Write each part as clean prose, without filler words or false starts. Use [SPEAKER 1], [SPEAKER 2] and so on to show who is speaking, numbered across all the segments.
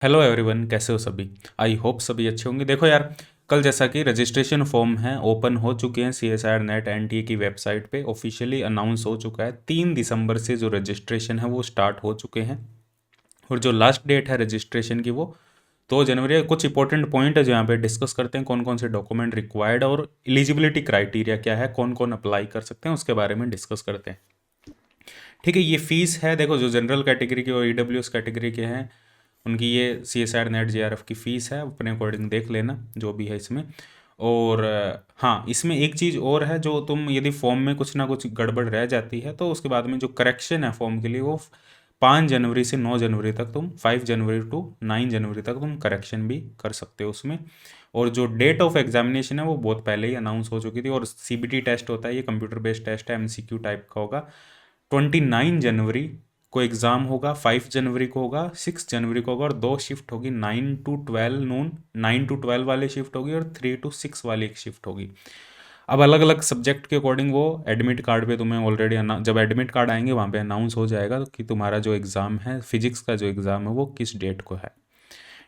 [SPEAKER 1] Hello everyone, कैसे हो सभी। आई होप सभी अच्छे होंगे। देखो यार, कल जैसा कि रजिस्ट्रेशन फॉर्म है ओपन हो चुके हैं। CSIR नेट NTA की वेबसाइट पे ऑफिशियली अनाउंस हो चुका है। 3 दिसंबर से जो रजिस्ट्रेशन है वो स्टार्ट हो चुके हैं और जो लास्ट डेट है रजिस्ट्रेशन की वो 2 जनवरी है। कुछ इंपॉर्टेंट पॉइंट है जो यहाँ पे डिस्कस करते हैं, कौन कौन से डॉक्यूमेंट रिक्वायर्ड और एलिजिबिलिटी क्राइटेरिया क्या है, कौन कौन अप्लाई कर सकते हैं, उसके बारे में डिस्कस करते हैं। ठीक है, ये फीस है। देखो, जो जनरल कैटेगरी के और EWS कैटेगरी के हैं उनकी ये CSIR नेट JRF की फ़ीस है, अपने अकॉर्डिंग देख लेना जो भी है इसमें। और हाँ, इसमें एक चीज़ और है, जो तुम यदि फॉर्म में कुछ ना कुछ गड़बड़ रह जाती है तो उसके बाद में जो करेक्शन है फॉर्म के लिए वो 5 जनवरी से 9 जनवरी तक, तुम 5 जनवरी टू 9 जनवरी तक तुम करेक्शन भी कर सकते हो उसमें। और जो डेट ऑफ एग्जामिनेशन है वो बहुत पहले ही अनाउंस हो चुकी थी। और CBT टेस्ट होता है, ये कंप्यूटर बेस्ड टेस्ट है, MCQ टाइप का होगा। 29 जनवरी को एग्ज़ाम होगा, 5 जनवरी को होगा, 6 जनवरी को होगा। और 2 शिफ्ट होगी, 9 to 12 नून, 9 to 12 वाली शिफ्ट होगी और 3 to 6 वाली एक शिफ्ट होगी। अब अलग अलग सब्जेक्ट के अकॉर्डिंग वो एडमिट कार्ड पे तुम्हें ऑलरेडी जब एडमिट कार्ड आएंगे वहाँ पे अनाउंस हो जाएगा कि तुम्हारा जो एग्ज़ाम है, फिजिक्स का जो एग्ज़ाम है वो किस डेट को है।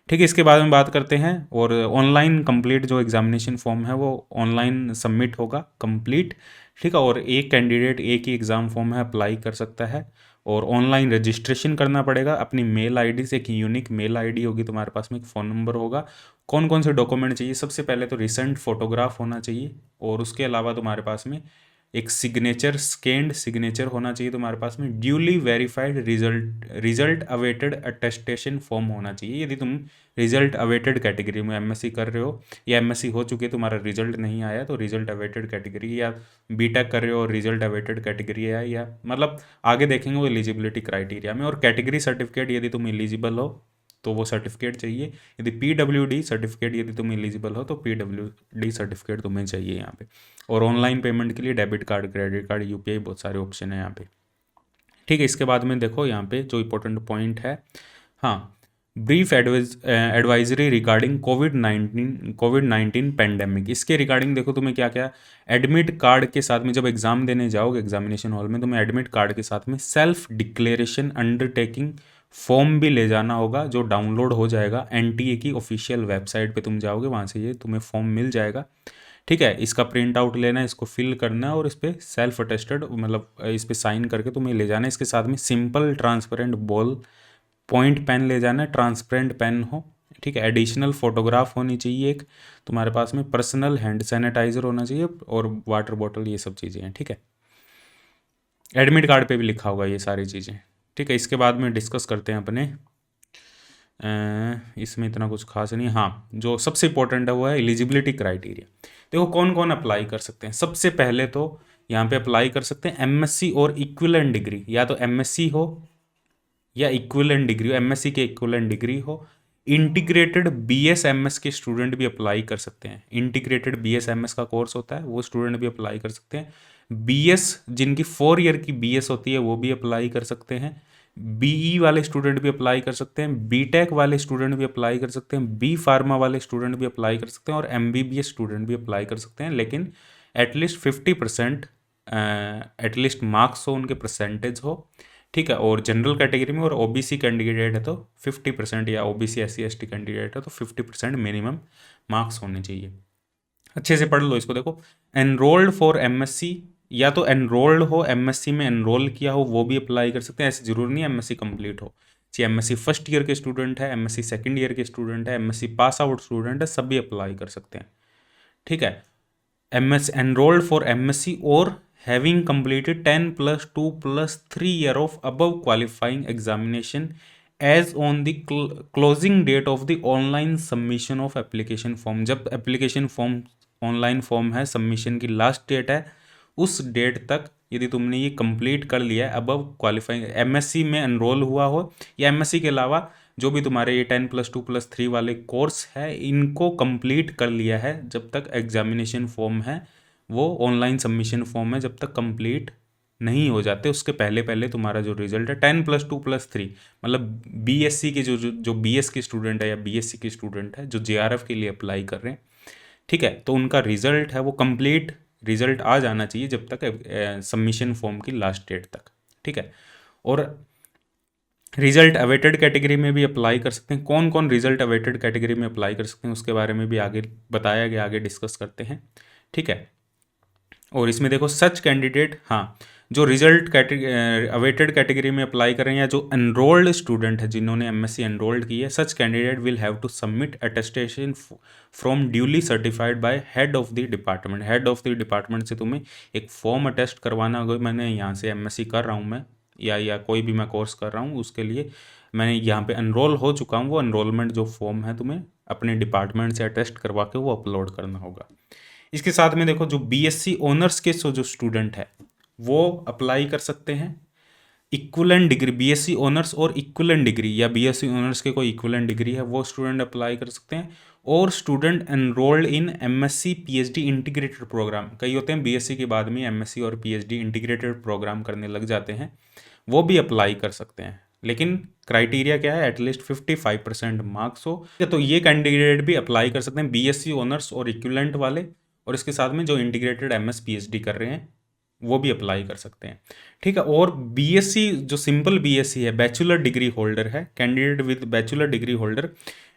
[SPEAKER 1] ठीक है, इसके बाद में बात करते हैं। और ऑनलाइन कंप्लीट जो एग्जामिनेशन फॉर्म है वो ऑनलाइन सबमिट होगा कंप्लीट। ठीक है, और एक कैंडिडेट एक ही एग्ज़ाम फॉर्म है अप्लाई कर सकता है। और ऑनलाइन रजिस्ट्रेशन करना पड़ेगा अपनी मेल आईडी से। एक यूनिक मेल आईडी होगी तुम्हारे पास में, एक फ़ोन नंबर होगा। कौन कौन से डॉक्यूमेंट चाहिए? सबसे पहले तो रिसेंट फोटोग्राफ होना चाहिए और उसके अलावा तुम्हारे पास में एक सिग्नेचर, स्कैन्ड सिग्नेचर होना चाहिए तुम्हारे पास में। Duly verified result result awaited attestation form होना चाहिए। यदि तुम रिजल्ट अवेटेड कैटेगरी में MSc कर रहे हो या MSc हो चुके, तुम्हारा रिजल्ट नहीं आया तो रिजल्ट अवेटेड कैटेगरी, या बीटेक कर रहे हो और रिजल्ट अवेटेड कैटेगरी है, या मतलब आगे देखेंगे वो एलिजिबिलिटी क्राइटेरिया में। और कैटेगरी सर्टिफिकेट यदि तुम एलिजिबल हो तो वो सर्टिफिकेट चाहिए। यदि PWD सर्टिफिकेट यदि तुम एलिजिबल हो तो PWD सर्टिफिकेट तुम्हें चाहिए यहाँ पे। और ऑनलाइन पेमेंट के लिए debit card, credit card, UPI, बहुत सारे ऑप्शन है यहाँ पे। ठीक है, इसके बाद में देखो यहाँ पे जो इंपॉर्टेंट पॉइंट है, हाँ, brief advisory regarding Covid 19 pandemic. इसके रिगार्डिंग देखो तुम्हें क्या क्या एडमिट कार्ड के साथ में, जब एग्जाम देने जाओगे एग्जामिनेशन हॉल में, तुम्हें एडमिट कार्ड के साथ में सेल्फ डिक्लेरेशन अंडरटेकिंग फॉर्म भी ले जाना होगा, जो डाउनलोड हो जाएगा NTA की ऑफिशियल वेबसाइट पे। तुम जाओगे वहाँ से ये तुम्हें फॉर्म मिल जाएगा। ठीक है, इसका प्रिंट आउट लेना है, इसको फिल करना है और इस पर सेल्फ अटेस्टेड मतलब इस पर साइन करके तुम्हें ले जाना है। इसके साथ में simple transparent ballpoint pen ले जाना है, ट्रांसपेरेंट पेन हो। ठीक है, एडिशनल फोटोग्राफ होनी चाहिए एक तुम्हारे पास में, पर्सनल हैंड सैनिटाइजर होना चाहिए और वाटर बॉटल, ये सब चीज़ें हैं। ठीक है, एडमिट कार्ड पे भी लिखा होगा ये सारी चीज़ें। ठीक है, इसके बाद में डिस्कस करते हैं अपने इसमें इतना कुछ खास नहीं। हाँ, जो सबसे इंपॉर्टेंट है वो है एलिजिबिलिटी क्राइटेरिया। देखो कौन कौन अप्लाई कर सकते हैं। सबसे पहले तो यहाँ पे अप्लाई कर सकते हैं MSc और इक्विवेलेंट डिग्री, या तो MSc हो या इक्विवेलेंट डिग्री हो, MSc के इक्विवेलेंट डिग्री हो। इंटीग्रेटेड BS MS के स्टूडेंट भी अप्लाई कर सकते हैं। इंटीग्रेटेड BS MS का कोर्स होता है, वो स्टूडेंट भी अप्लाई कर सकते हैं। BS जिनकी 4 ईयर की BS होती है वो भी अप्लाई कर सकते हैं। BE वाले स्टूडेंट भी अप्लाई कर सकते हैं। BTech वाले स्टूडेंट भी अप्लाई कर सकते हैं। B फार्मा वाले स्टूडेंट भी अप्लाई कर सकते हैं और MBBS स्टूडेंट भी अप्लाई कर सकते हैं। लेकिन एटलीस्ट 50% एटलीस्ट मार्क्स हो, उनके परसेंटेज हो। ठीक है, और जनरल कैटेगरी में और OBC कैंडिडेट है तो 50%, या OBC SC ST कैंडिडेट है तो 50% मिनिमम मार्क्स होने चाहिए। अच्छे से पढ़ लो इसको। देखो, एनरोल्ड फॉर MSc, या तो एनरोल्ड हो, MSc में एनरोल किया हो वो भी अप्लाई कर सकते हैं। ऐसे जरूरी नहीं MSc कंप्लीट हो। चाहे MSc फर्स्ट ईयर के स्टूडेंट है, MSc सेकेंड ईयर के स्टूडेंट है, MSc पास आउट स्टूडेंट है, सभी अप्लाई कर सकते हैं। ठीक है, MS enrolled for MSc or having completed 10+2+3 year of above qualifying examination as on the closing date of the online submission of application form। जब एप्लीकेशन फॉर्म ऑनलाइन फॉर्म है, submission की लास्ट डेट है, उस date तक यदि तुमने ये complete कर लिया है, अबव क्वालिफाइंग MSc में एनरोल हुआ हो, या MSc के अलावा जो भी तुम्हारे ये 10+2+3 वाले कोर्स है इनको कंप्लीट कर लिया है, जब तक एग्जामिनेशन फॉर्म है वो ऑनलाइन सबमिशन फॉर्म है जब तक कंप्लीट नहीं हो जाते, उसके पहले पहले तुम्हारा जो रिजल्ट है 10+2+3, मतलब BSc के जो BS के स्टूडेंट है या BSc के स्टूडेंट है जो JRF के लिए अप्लाई कर रहे हैं, ठीक है, तो उनका रिजल्ट है वो कंप्लीट रिजल्ट आ जाना चाहिए जब तक सबमिशन फॉर्म की लास्ट डेट तक। ठीक है, और रिजल्ट अवेटेड कैटेगरी में भी अप्लाई कर सकते हैं। कौन कौन रिजल्ट अवेटेड कैटेगरी में अप्लाई कर सकते हैं उसके बारे में भी आगे बताया गया, आगे डिस्कस करते हैं, ठीक है। और इसमें देखो सच कैंडिडेट, हाँ, जो रिजल्ट अवेटेड कैटेगरी में अप्लाई कर रहे हैं या जो एनरोल्ड स्टूडेंट है जिन्होंने एमएससी एनरोल्ड की है, such candidate will have to submit attestation from duly certified by head of the department. Head of the department से तुम्हें एक फॉर्म अटेस्ट करवाना होगा, मैंने यहाँ से एमएससी कर रहा हूँ मैं, या कोई भी मैं कोर्स कर रहा हूँ, उसके लिए मैंने यहाँ पे एनरोल हो चुका हूँ, वो एनरोलमेंट जो फॉर्म है तुम्हें अपने डिपार्टमेंट से अटेस्ट करवा के वो अपलोड करना होगा। इसके साथ में देखो जो बीएससी ऑनर्स के जो स्टूडेंट है वो अप्लाई कर सकते हैं। इक्विवेलेंट डिग्री, बीएससी ऑनर्स और इक्विवेलेंट डिग्री या बीएससी ऑनर्स के कोई इक्विवेलेंट डिग्री है वो स्टूडेंट अप्लाई कर सकते हैं। और student enrolled in MSc PhD integrated programme, कई होते हैं बीएससी के बाद में एमएससी और पीएचडी इंटीग्रेटेड प्रोग्राम करने लग जाते हैं, वो भी अप्लाई कर सकते हैं। लेकिन क्राइटेरिया क्या है, एटलीस्ट 55% मार्क्स हो, तो ये कैंडिडेट भी अप्लाई कर सकते हैं, बीएससी ऑनर्स और इक्विवेलेंट वाले। और इसके साथ में जो इंटीग्रेटेड एमएस पीएचडी कर रहे हैं वो भी अप्लाई कर सकते हैं, ठीक है। और बीएससी जो सिंपल बीएससी है, बैचलर डिग्री होल्डर है, candidate with bachelor degree holder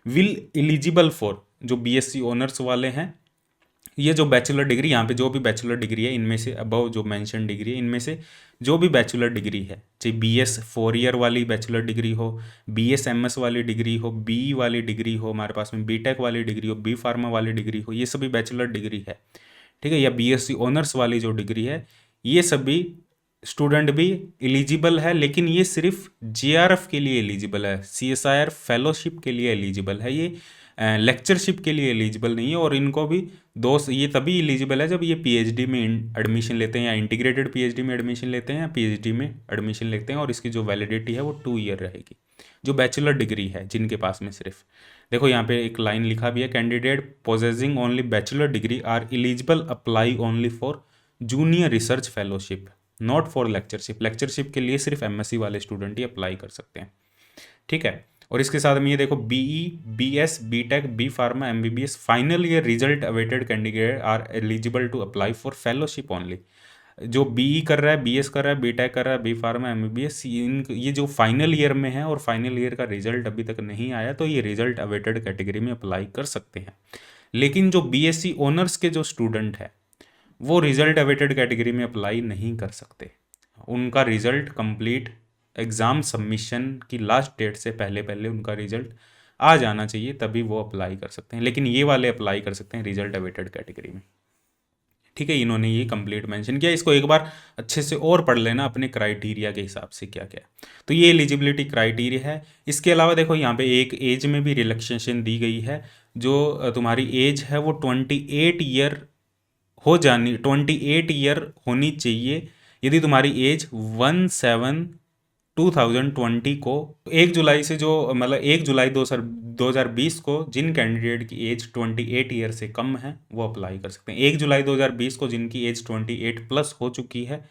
[SPEAKER 1] will eligible for, जो बीएससी ऑनर्स वाले हैं, ये जो बैचलर डिग्री, यहाँ पे जो भी बैचलर डिग्री है इनमें से अबव जो मेंशन डिग्री है इनमें से जो भी बैचलर डिग्री है, चाहे बीएस 4 ईयर वाली बैचलर डिग्री हो, बीएस एमएस वाली डिग्री हो, बी वाली डिग्री हो, हमारे पास में बीटेक वाली डिग्री हो, बी फार्मा वाली डिग्री हो, ये सभी बैचलर डिग्री है, ठीक है। या बीएससी ऑनर्स वाली जो डिग्री है, ये सभी स्टूडेंट भी एलिजिबल है। लेकिन ये सिर्फ जेआरएफ के लिए एलिजिबल है, सीएसआईआर फेलोशिप के लिए एलिजिबल है, ये लेक्चरशिप के लिए एलिजिबल नहीं है। और इनको भी ये तभी एलिजिबल है जब ये पीएचडी में एडमिशन लेते हैं, या इंटीग्रेटेड पीएचडी में एडमिशन लेते हैं, या पीएचडी में एडमिशन लेते हैं, और इसकी जो वैलिडिटी है वो 2 ईयर रहेगी। जो बैचलर डिग्री है जिनके पास में सिर्फ, देखो यहाँ पे एक लाइन लिखा भी है, candidate possessing only bachelor degree are eligible apply only for junior research fellowship, not for lectureship. Lectureship के लिए सिर्फ एमएससी वाले स्टूडेंट ही अप्लाई कर सकते हैं, ठीक है। और इसके साथ में ये देखो BE, BS, BTech, B pharma, MBBS final year result awaited candidate are eligible to apply for fellowship only. जो बीई कर रहा है, बीएस कर रहा है, बीटेक कर रहा है, बी फार्मा, एमबीबीएस, ये जो फाइनल ईयर में है और फाइनल ईयर का रिजल्ट अभी तक नहीं आया, तो ये रिजल्ट अवेटेड कैटेगरी में अप्लाई कर सकते हैं। लेकिन जो बीएससी ऑनर्स के जो स्टूडेंट है वो रिजल्ट अवेटेड कैटेगरी में अप्लाई नहीं कर सकते। उनका रिजल्ट कंप्लीट एग्ज़ाम सबमिशन की लास्ट डेट से पहले पहले उनका रिजल्ट आ जाना चाहिए, तभी वो अप्लाई कर सकते हैं। लेकिन ये वाले अप्लाई कर सकते हैं रिजल्ट अवेटेड कैटेगरी में, ठीक है। इन्होंने ये कंप्लीट मेंशन किया, इसको एक बार अच्छे से और पढ़ लेना अपने क्राइटेरिया के हिसाब से क्या क्या। तो ये एलिजिबिलिटी क्राइटेरिया है। इसके अलावा देखो यहाँ पे एक एज में भी रिलैक्सेशन दी गई है। जो तुम्हारी एज है वो 28 ईयर 28 ईयर होनी चाहिए यदि तुम्हारी एज 1/7/2020 को 1 जुलाई से, जो मतलब 1 जुलाई 2020 को जिन कैंडिडेट की एज 28 ईयर से कम है वो अप्लाई कर सकते हैं। 1 जुलाई 2020 को जिनकी एज 28 प्लस हो चुकी है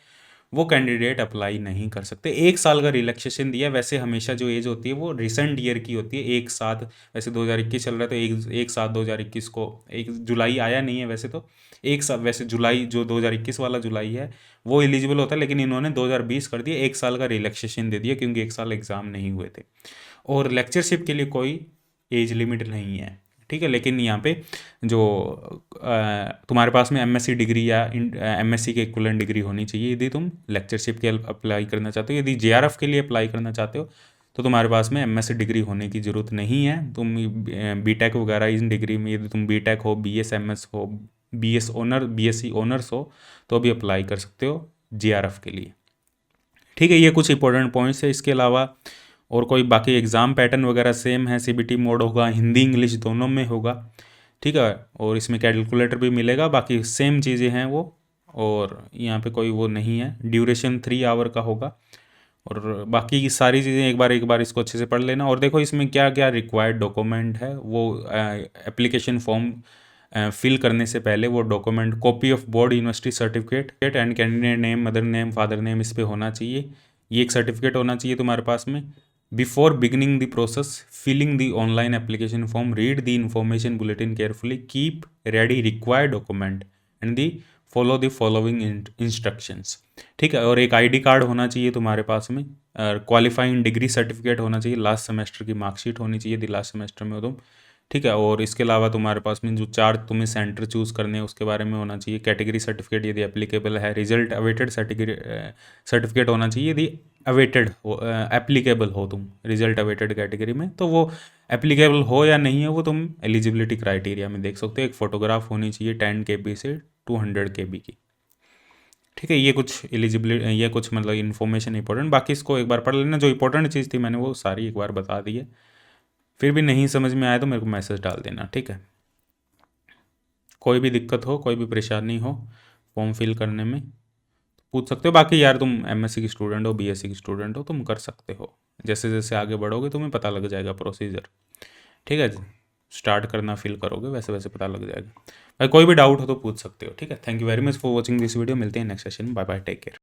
[SPEAKER 1] वो कैंडिडेट अप्लाई नहीं कर सकते। 1 साल का रिलैक्सेशन दिया। वैसे हमेशा जो एज होती है वो रिसेंट ईयर की होती है, एक साथ। वैसे 2021 चल रहा है तो एक साथ 2021 को 1 जुलाई आया नहीं है वैसे तो, एक साल वैसे जुलाई जो 2021 वाला जुलाई है वो एलिजिबल होता है, लेकिन इन्होंने 2020 कर दिया, 1 साल का रिलैक्सेशन दे दिया क्योंकि 1 साल एग्ज़ाम नहीं हुए थे। और लेक्चरशिप के लिए कोई एज लिमिट नहीं है, ठीक है। लेकिन यहाँ पे जो तुम्हारे पास में एमएससी डिग्री या एमएससी के इक्विवेलेंट डिग्री होनी चाहिए यदि तुम लेक्चरशिप के अप्लाई करना चाहते हो। यदि जेआरएफ के लिए अप्लाई करना चाहते हो तो तुम्हारे पास में एमएससी डिग्री होने की ज़रूरत नहीं है। तुम बीटेक वगैरह इन डिग्री में, यदि तुम बीटेक हो, बीएस एमएस हो, बीएससी ऑनर्स हो तो भी अप्लाई कर सकते हो जेआरएफ के लिए, ठीक है। ये कुछ इंपॉर्टेंट पॉइंट्स है। इसके अलावा और कोई बाकी एग्ज़ाम पैटर्न वगैरह सेम है, सीबीटी मोड होगा, हिंदी इंग्लिश दोनों में होगा, ठीक है। और इसमें कैलकुलेटर भी मिलेगा, बाकी सेम चीज़ें हैं वो। और यहाँ पे कोई वो नहीं है, ड्यूरेशन 3 आवर का होगा। और बाकी की सारी चीज़ें एक बार इसको अच्छे से पढ़ लेना। और देखो इसमें क्या क्या रिक्वायर्ड डॉक्यूमेंट है, वो एप्लीकेशन फॉर्म फिल करने से पहले वो document, copy of board university certificate and candidate name, mother name, father name इस पे होना चाहिए। ये एक सर्टिफिकेट होना चाहिए तुम्हारे पास में। Before beginning the process filling the online application form, read the information bulletin carefully, keep ready required document and the follow the following instructions. ठीक है, और एक आईडी कार्ड होना चाहिए तुम्हारे पास में, क्वालिफाइंग डिग्री सर्टिफिकेट होना चाहिए, लास्ट सेमेस्टर की मार्कशीट होनी चाहिए यदि लास्ट सेमेस्टर में हो तुम। ठीक है, और इसके अलावा तुम्हारे पास में जो 4 तुम्हें सेंटर चूज़ करने हैं उसके बारे में होना चाहिए, कैटेगरी सर्टिफिकेट यदि एप्लीकेबल है, रिजल्ट अवेटेड सर्टिफिकेट होना चाहिए यदि अवेटेड हो, एप्लीकेबल हो तुम रिजल्ट अवेटेड कैटेगरी में, तो वो एप्लीकेबल हो या नहीं है वो तुम एलिजिबिलिटी क्राइटेरिया में देख सकते हो। एक फ़ोटोग्राफ होनी चाहिए 10 KB से 200 KB की। ठीक है, ये कुछ एलिजिबिलिटी, ये कुछ मतलब इन्फॉर्मेशन इंपॉर्टेंट, बाकी इसको एक बार पढ़ लेना। जो इंपॉर्टेंट चीज़ थी मैंने वो सारी एक बार बता दी है। फिर भी नहीं समझ में आया तो मेरे को मैसेज डाल देना। ठीक है, कोई भी दिक्कत हो, कोई भी परेशानी हो फॉर्म फिल करने में पूछ सकते हो। बाकी यार तुम MSc की स्टूडेंट हो, BSc की स्टूडेंट हो, तुम कर सकते हो। जैसे जैसे आगे बढ़ोगे तुम्हें पता लग जाएगा प्रोसीजर। ठीक है, स्टार्ट करना फिल करोगे वैसे वैसे पता लग जाएगा। भाई कोई भी डाउट हो तो पूछ सकते हो। ठीक है, thank you very much for watching this video. मिलते हैं next session, bye bye, take care.